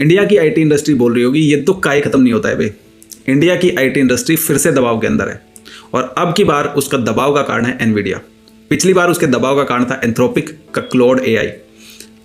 India की IT industry बोल रही होगी ये तो काय खत्म नहीं होता है भाई। इंडिया की आईटी इंडस्ट्री फिर से दबाव के अंदर है और अब की बार उसका दबाव का कारण है एनवीडिया। पिछली बार उसके दबाव का कारण था एंथ्रोपिक का क्लॉड एआई।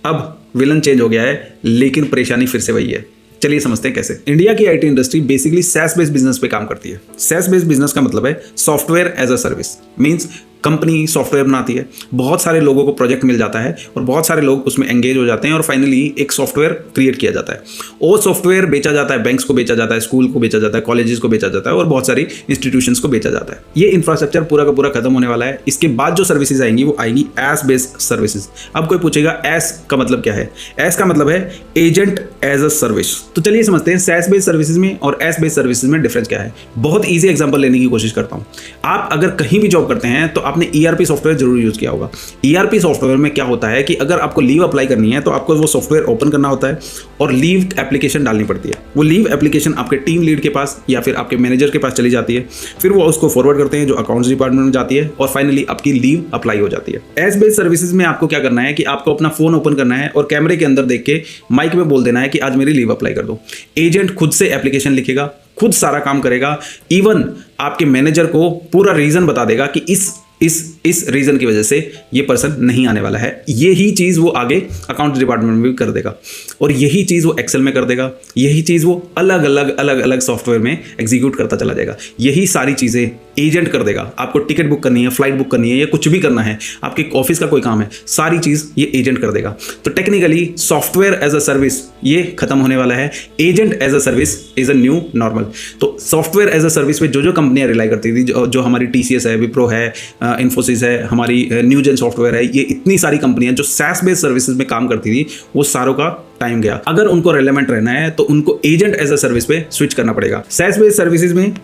अब विलन चेंज हो गया है लेकिन परेशानी फिर से वही है। चलिए समझते हैं कैसे। इंडिया की IT industry basically SaaS based business पे काम करती है। सैस बेस्ड बिजनेस का मतलब है software as a service. Means company software बनाती है, बहुत सारे लोगों को प्रोजेक्ट मिल जाता है और बहुत सारे लोग उसमें एंगेज हो जाते हैं और फाइनली एक सॉफ्टवेयर क्रिएट किया जाता है। वो सॉफ्टवेयर बेचा जाता है, बैंक्स को बेचा जाता है, स्कूल को बेचा जाता है, कॉलेजेस को बेचा जाता है और बहुत सारी इंस्टीट्यूशंस को बेचा जाता है। ये इंफ्रास्ट्रक्चर पूरा का पूरा खत्म होने वाला है। इसके बाद जो सर्विसेज आएंगी वो आएंगी एस बेस्ड सर्विसेज। अब कोई पूछेगा एस का मतलब क्या है? एस का मतलब है एजेंट एज अ सर्विस। तो चलिए समझते हैं सैस बेस्ड सर्विसेज में और एस बेस्ड सर्विसेज में डिफरेंस क्या है। बहुत ईजी एग्जांपल लेने की कोशिश करता हूं। आप अगर कहीं भी जॉब करते हैं तो आपने ईआरपी सॉफ्टवेयर जरूर यूज किया होगा। ईआरपी सॉफ्टवेयर में क्या होता है कि अगर आपको लीव अप्लाई करनी है तो आपको वो सॉफ्टवेयर ओपन करना होता है और लीव एप्लीकेशन डालनी पड़ती है। वो लीव एप्लीकेशन आपके टीम लीड के पास या फिर आपके मैनेजर के पास चली जाती है, फिर वो उसको फॉरवर्ड करते हैं जो अकाउंट्स डिपार्टमेंट में जाती है और फाइनली आपकी लीव अप्लाई हो जाती है। एस बेस्ड सर्विसेज में आपको क्या करना है कि आपको अपना फोन ओपन करना है और कैमरे के अंदर देख के माइक में बोल देना है कि आज मेरी लीव अप्लाई कर दो। एजेंट खुद से एप्लीकेशन लिखेगा, खुद सारा काम करेगा, इवन आपके मैनेजर को पूरा रीजन बता देगा कि इस रीजन की वजह से ये पर्सन नहीं आने वाला है। यही चीज़ वो आगे अकाउंट डिपार्टमेंट में भी कर देगा और यही चीज़ वो एक्सेल में कर देगा। यही चीज़ वो अलग अलग सॉफ्टवेयर में एग्जीक्यूट करता चला जाएगा। यही सारी चीज़ें एजेंट कर देगा। आपको टिकट बुक करनी है, फ्लाइट बुक करनी है या कुछ भी करना है, आपके ऑफिस का कोई काम है, सारी चीज़ ये एजेंट कर देगा। तो technically software as a service ये खत्म होने वाला है। Agent as a service is a new normal. तो सॉफ्टवेयर एज अ सर्विस पे जो कंपनियां रिलाई करती थी, जो हमारी TCS है, विप्रो है, इन्फोसिस है, हमारी न्यूजेन सॉफ्टवेयर है, ये इतनी सारी कंपनियां जो सैस बेस्ड सर्विसेज में काम करती थी, वो सारों का टाइम गया। अगर उनको रेलेवेंट रहना है तो उनको एजेंट एज अ सर्विस पे स्विच करना पड़ेगा। सैस बेस्ड सर्विसेज में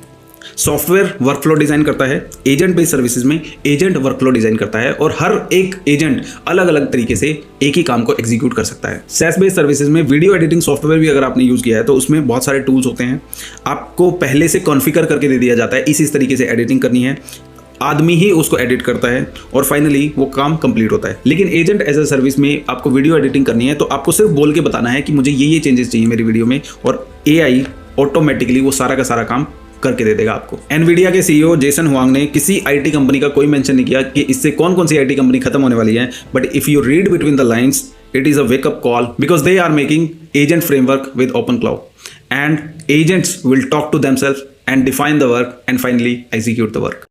सॉफ्टवेयर वर्कफ्लो डिजाइन करता है, एजेंट बेस्ड सर्विसेज में एजेंट वर्कफ्लो डिजाइन करता है और हर एक एजेंट अलग अलग तरीके से एक ही काम को एग्जीक्यूट कर सकता है। सैस बेस्ड सर्विसेज में वीडियो एडिटिंग सॉफ्टवेयर भी अगर आपने यूज किया है तो उसमें बहुत सारे टूल्स होते हैं। आपको पहले से कॉन्फ़िगर करके दे दिया जाता है इस तरीके से एडिटिंग करनी है, आदमी ही उसको एडिट करता है और फाइनली वो काम कंप्लीट होता है। लेकिन एजेंट एज अ सर्विस में आपको वीडियो एडिटिंग करनी है तो आपको सिर्फ बोल के बताना है कि मुझे ये चेंजेस चाहिए मेरी वीडियो में और AI ऑटोमेटिकली वो सारा का सारा काम करके दे देगा आपको। एनवीडिया के CEO जेसन हुआंग ने किसी आईटी कंपनी का कोई मेंशन नहीं किया कि इससे कौन कौन सी आईटी कंपनी खत्म होने वाली है, but if you read between the lines it is a wake up call because they are making agent framework with open cloud and agents will talk to themselves and define the work and finally execute the work.